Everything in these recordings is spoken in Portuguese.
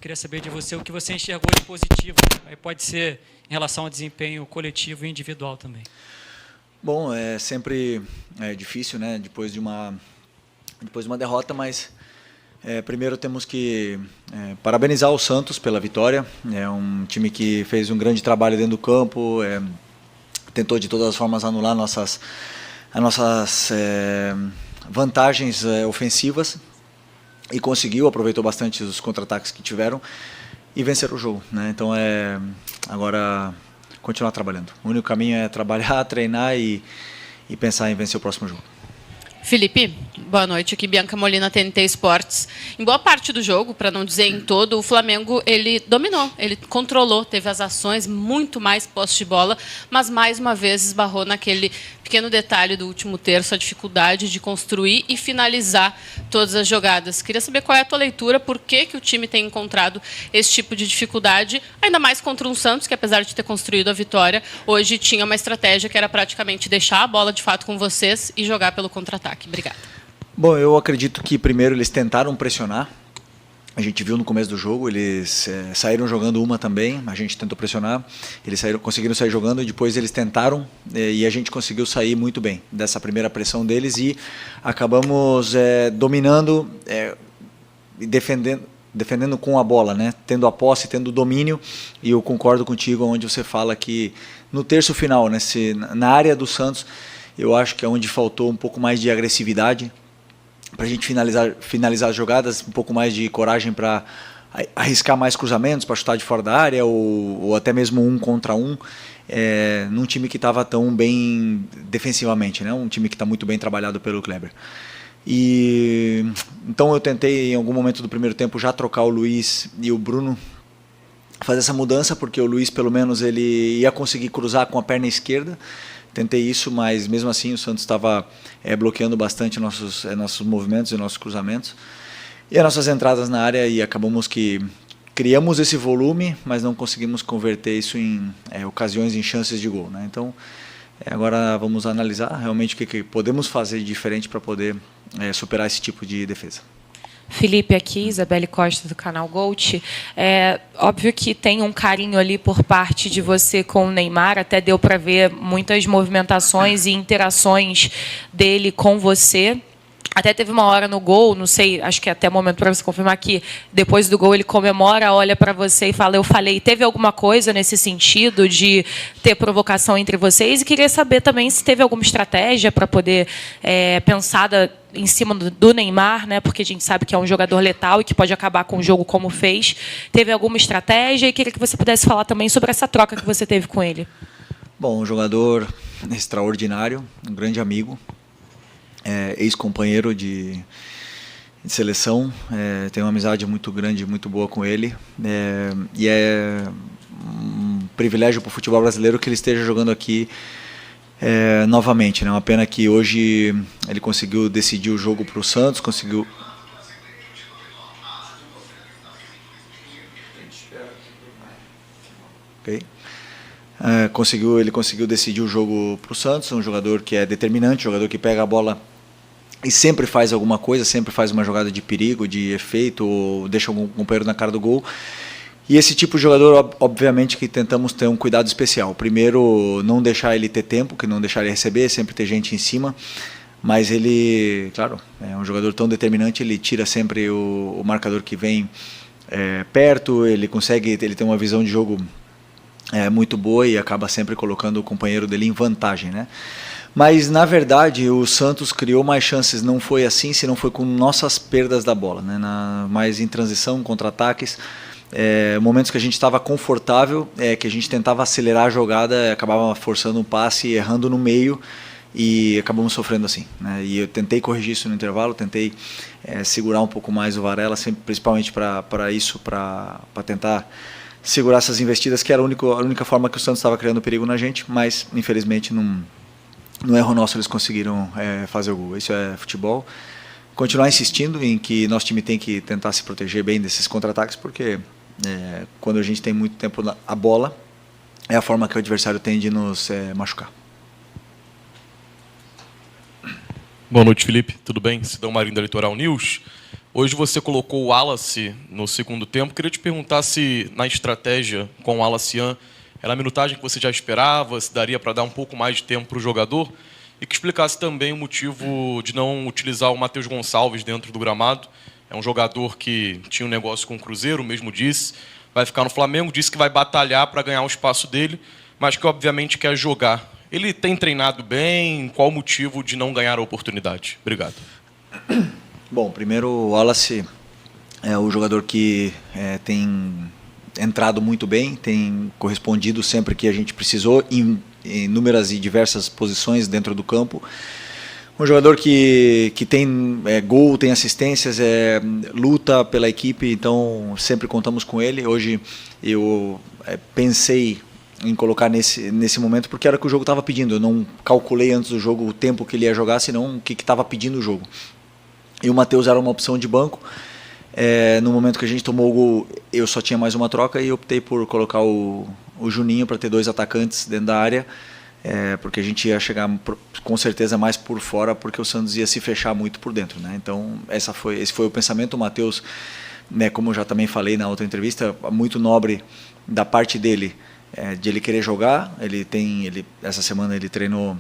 Queria saber de você o que você enxergou de positivo. Aí pode ser em relação ao desempenho coletivo e individual também. Bom, é sempre difícil, né? Depois de uma derrota, mas primeiro temos que parabenizar o Santos pela vitória. É um time que fez um grande trabalho dentro do campo, tentou de todas as formas anular as nossas vantagens ofensivas e conseguiu, aproveitou bastante os contra-ataques que tiveram e vencer o jogo, né? Então agora continuar trabalhando. O único caminho é trabalhar, treinar e pensar em vencer o próximo jogo. Felipe, boa noite. Aqui Bianca Molina, TNT Esportes. Em boa parte do jogo, para não dizer em todo, o Flamengo ele dominou, ele controlou, teve as ações, muito mais posse de bola, mas mais uma vez esbarrou naquele pequeno detalhe do último terço, a dificuldade de construir e finalizar todas as jogadas. Queria saber qual é a tua leitura, por que o time tem encontrado esse tipo de dificuldade, ainda mais contra um Santos, que apesar de ter construído a vitória, hoje tinha uma estratégia que era praticamente deixar a bola de fato com vocês e jogar pelo contra-ataque. Obrigada. Bom, eu acredito que primeiro eles tentaram pressionar. A gente viu no começo do jogo, eles saíram jogando uma também, a gente tentou pressionar, eles conseguiram sair jogando e depois eles tentaram e a gente conseguiu sair muito bem dessa primeira pressão deles e acabamos dominando e defendendo com a bola, né? Tendo a posse, tendo o domínio, e eu concordo contigo onde você fala que no terço final, na área do Santos, eu acho que é onde faltou um pouco mais de agressividade, para a gente finalizar as jogadas, um pouco mais de coragem para arriscar mais cruzamentos, para chutar de fora da área, ou até mesmo 1 contra 1, num time que estava tão bem defensivamente, né? Um time que está muito bem trabalhado pelo Kleber. Então eu tentei, em algum momento do primeiro tempo, já trocar o Luiz e o Bruno, fazer essa mudança, porque o Luiz, pelo menos, ele ia conseguir cruzar com a perna esquerda. Tentei isso, mas mesmo assim o Santos estava bloqueando bastante nossos movimentos e nossos cruzamentos e as nossas entradas na área, e acabamos que criamos esse volume, mas não conseguimos converter isso em ocasiões, em chances de gol, né? Então agora vamos analisar realmente o que podemos fazer de diferente para poder superar esse tipo de defesa. Felipe aqui, Isabelle Costa do canal Gold. É óbvio que tem um carinho ali por parte de você com o Neymar, até deu para ver muitas movimentações e interações dele com você. Até teve uma hora no gol, não sei, acho que é até o momento para você confirmar que depois do gol ele comemora, olha para você e fala, eu falei. Teve alguma coisa nesse sentido de ter provocação entre vocês? E queria saber também se teve alguma estratégia para poder pensada em cima do Neymar, né? Porque a gente sabe que é um jogador letal e que pode acabar com o jogo como fez. Teve alguma estratégia? E queria que você pudesse falar também sobre essa troca que você teve com ele. Bom, um jogador extraordinário, um grande amigo. Ex-companheiro de seleção, tenho uma amizade muito grande, muito boa com ele, e é um privilégio para o futebol brasileiro que ele esteja jogando aqui novamente, né? Uma pena que hoje ele conseguiu decidir o jogo para o Santos, conseguiu... Okay. Ele conseguiu decidir o jogo para o Santos, um jogador que é determinante, um jogador que pega a bola e sempre faz alguma coisa, sempre faz uma jogada de perigo, de efeito, ou deixa algum companheiro na cara do gol. E esse tipo de jogador, obviamente, que tentamos ter um cuidado especial. Primeiro, não deixar ele ter tempo, que não deixar ele receber, sempre ter gente em cima. Mas ele, claro, é um jogador tão determinante, ele tira sempre o marcador que vem perto, ele tem uma visão de jogo muito boa e acaba sempre colocando o companheiro dele em vantagem, né? Mas, na verdade, o Santos criou mais chances, não foi assim, se não foi com nossas perdas da bola, né? Mais em transição, contra-ataques, momentos que a gente estava confortável, que a gente tentava acelerar a jogada, acabava forçando um passe, errando no meio e acabamos sofrendo assim, né? E eu tentei corrigir isso no intervalo, tentei segurar um pouco mais o Varela, sempre, principalmente para tentar segurar essas investidas, que era a única forma que o Santos estava criando perigo na gente, mas infelizmente no erro nosso eles conseguiram fazer o gol. Isso é futebol. Continuar insistindo em que nosso time tem que tentar se proteger bem desses contra-ataques, porque quando a gente tem muito tempo a bola, é a forma que o adversário tem de nos machucar. Boa noite, Felipe. Tudo bem? Sidão Marinho da Litoral News. Hoje você colocou o Wallace no segundo tempo. Queria te perguntar se, na estratégia com o Wallace, era a minutagem que você já esperava, se daria para dar um pouco mais de tempo para o jogador, e que explicasse também o motivo de não utilizar o Matheus Gonçalves dentro do gramado. É um jogador que tinha um negócio com o Cruzeiro, mesmo disse, vai ficar no Flamengo, disse que vai batalhar para ganhar o espaço dele, mas que obviamente quer jogar. Ele tem treinado bem? Qual o motivo de não ganhar a oportunidade? Obrigado. Bom, primeiro o Wallace é o jogador que tem entrado muito bem, tem correspondido sempre que a gente precisou em inúmeras e diversas posições dentro do campo. Um jogador que tem gol, tem assistências, luta pela equipe, então sempre contamos com ele. Hoje eu pensei em colocar nesse momento porque era o que o jogo estava pedindo. Eu não calculei antes do jogo o tempo que ele ia jogar, senão o que estava pedindo o jogo. E o Matheus era uma opção de banco. No momento que a gente tomou o gol, eu só tinha mais uma troca e optei por colocar o Juninho para ter 2 atacantes dentro da área, porque a gente ia chegar com certeza mais por fora, porque o Santos ia se fechar muito por dentro, né? Então esse foi o pensamento. O Matheus, né, como eu já também falei na outra entrevista, muito nobre da parte dele, de ele querer jogar. Essa semana ele treinou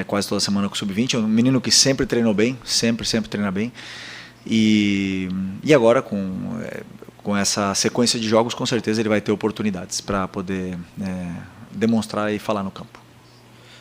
quase toda semana com o Sub-20, é um menino que sempre treinou bem, sempre treina bem, e agora com essa sequência de jogos, com certeza ele vai ter oportunidades para poder demonstrar e falar no campo.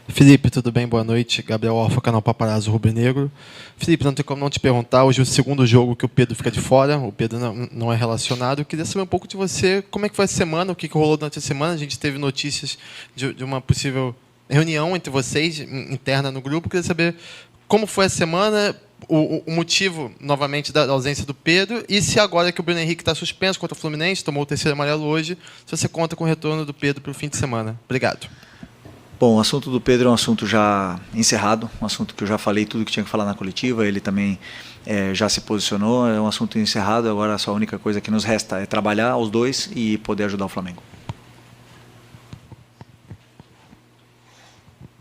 Felipe, tudo bem? Boa noite. Gabriel Orfa, canal Paparazzo Rubro-Negro. Felipe, não tem como não te perguntar, hoje é o segundo jogo que o Pedro fica de fora, o Pedro não é relacionado. Eu queria saber um pouco de você, como é que foi a semana, o que rolou durante a semana. A gente teve notícias de uma possível reunião entre vocês, interna no grupo. Eu queria saber como foi a semana, o motivo, novamente, da ausência do Pedro, e se agora que o Bruno Henrique está suspenso contra o Fluminense, tomou o 3º amarelo hoje, se você conta com o retorno do Pedro para o fim de semana. Obrigado. Bom, o assunto do Pedro é um assunto já encerrado, um assunto que eu já falei tudo que tinha que falar na coletiva, ele também já se posicionou, é um assunto encerrado. Agora só a única coisa que nos resta é trabalhar os dois e poder ajudar o Flamengo.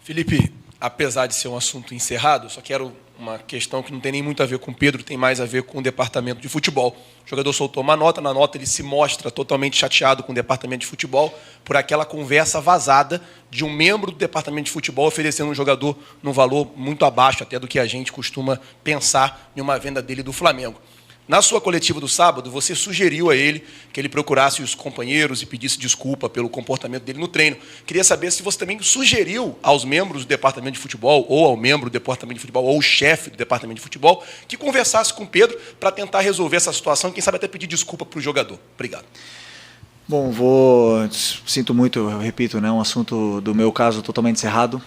Felipe, apesar de ser um assunto encerrado, só quero uma questão que não tem nem muito a ver com o Pedro, tem mais a ver com o departamento de futebol. O jogador soltou uma nota, na nota ele se mostra totalmente chateado com o departamento de futebol por aquela conversa vazada de um membro do departamento de futebol oferecendo um jogador num valor muito abaixo até do que a gente costuma pensar em uma venda dele do Flamengo. Na sua coletiva do sábado, você sugeriu a ele que ele procurasse os companheiros e pedisse desculpa pelo comportamento dele no treino. Queria saber se você também sugeriu aos membros do departamento de futebol, ou ao membro do departamento de futebol, ou o chefe do departamento de futebol, que conversasse com o Pedro para tentar resolver essa situação e, quem sabe, até pedir desculpa para o jogador. Obrigado. Bom, sinto muito, eu repito, né, um assunto do meu caso totalmente encerrado.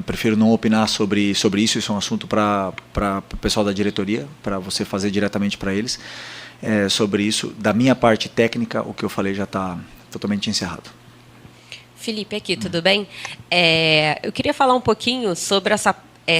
Prefiro não opinar sobre isso. Isso é um assunto para o pessoal da diretoria, para você fazer diretamente para eles. Sobre isso, da minha parte técnica, o que eu falei já está totalmente encerrado. Felipe, aqui, tudo bem? Eu queria falar um pouquinho sobre essa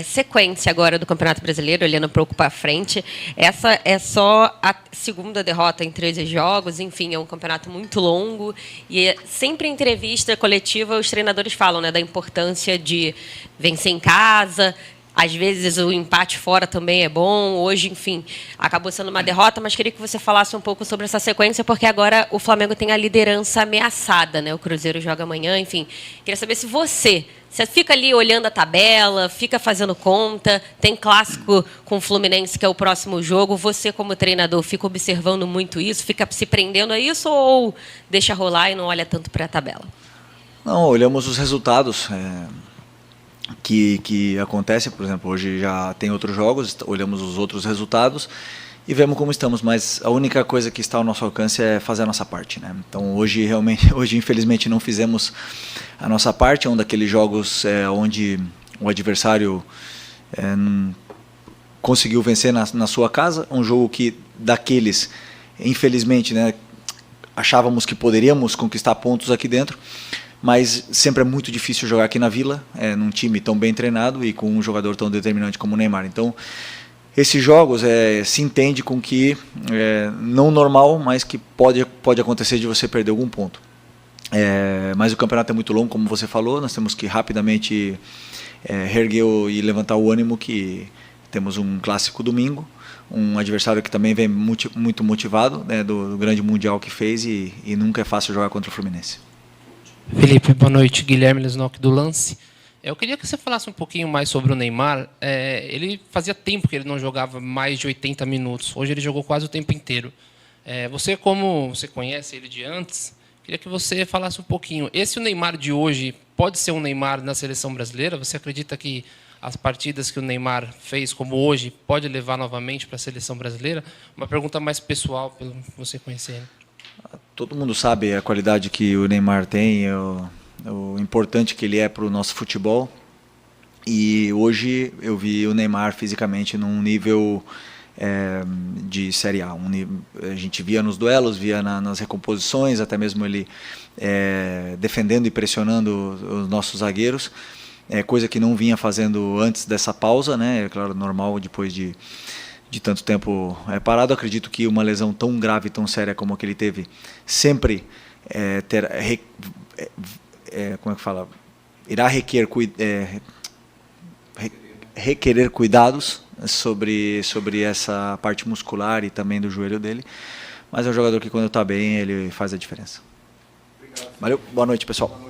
sequência agora do Campeonato Brasileiro, olhando um pouco para frente. Essa é só a segunda derrota em 13 jogos, enfim, é um campeonato muito longo. E sempre em entrevista coletiva os treinadores falam, né, da importância de vencer em casa. Às vezes o empate fora também é bom. Hoje, enfim, acabou sendo uma derrota, mas queria que você falasse um pouco sobre essa sequência, porque agora o Flamengo tem a liderança ameaçada, né? O Cruzeiro joga amanhã, enfim. Queria saber se você fica ali olhando a tabela, fica fazendo conta, tem clássico com o Fluminense, que é o próximo jogo. Você, como treinador, fica observando muito isso, fica se prendendo a isso ou deixa rolar e não olha tanto para a tabela? Não, olhamos os resultados que acontece. Por exemplo, hoje já tem outros jogos, olhamos os outros resultados e vemos como estamos, mas a única coisa que está ao nosso alcance é fazer a nossa parte, né? Então hoje infelizmente não fizemos a nossa parte. É um daqueles jogos onde o adversário conseguiu vencer na sua casa, um jogo que daqueles, infelizmente, né, achávamos que poderíamos conquistar pontos aqui dentro, mas sempre é muito difícil jogar aqui na Vila, num time tão bem treinado e com um jogador tão determinante como o Neymar. Então, esses jogos se entende com que não normal, mas que pode acontecer de você perder algum ponto. Mas o campeonato é muito longo, como você falou, nós temos que rapidamente reerguer e levantar o ânimo, que temos um clássico domingo, um adversário que também vem muito motivado, né, do grande Mundial que fez, e nunca é fácil jogar contra o Fluminense. Felipe, boa noite. Guilherme Lesnock do Lance. Eu queria que você falasse um pouquinho mais sobre o Neymar. Ele fazia tempo que ele não jogava mais de 80 minutos. Hoje ele jogou quase o tempo inteiro. Você, como você conhece ele de antes, queria que você falasse um pouquinho. Esse o Neymar de hoje pode ser um Neymar na seleção brasileira? Você acredita que as partidas que o Neymar fez, como hoje, pode levar novamente para a seleção brasileira? Uma pergunta mais pessoal, pelo você conhecer ele. Todo mundo sabe a qualidade que o Neymar tem, o importante que ele é para o nosso futebol. E hoje eu vi o Neymar fisicamente num nível de Série A. A gente via nos duelos, via nas recomposições, até mesmo ele defendendo e pressionando os nossos zagueiros, coisa que não vinha fazendo antes dessa pausa, né? É claro, normal depois de tanto tempo parado. Acredito que uma lesão tão grave, tão séria como a que ele teve, sempre como é que fala? Irá requerer cuidados sobre essa parte muscular e também do joelho dele, mas é um jogador que, quando está bem, ele faz a diferença. Valeu, boa noite, pessoal.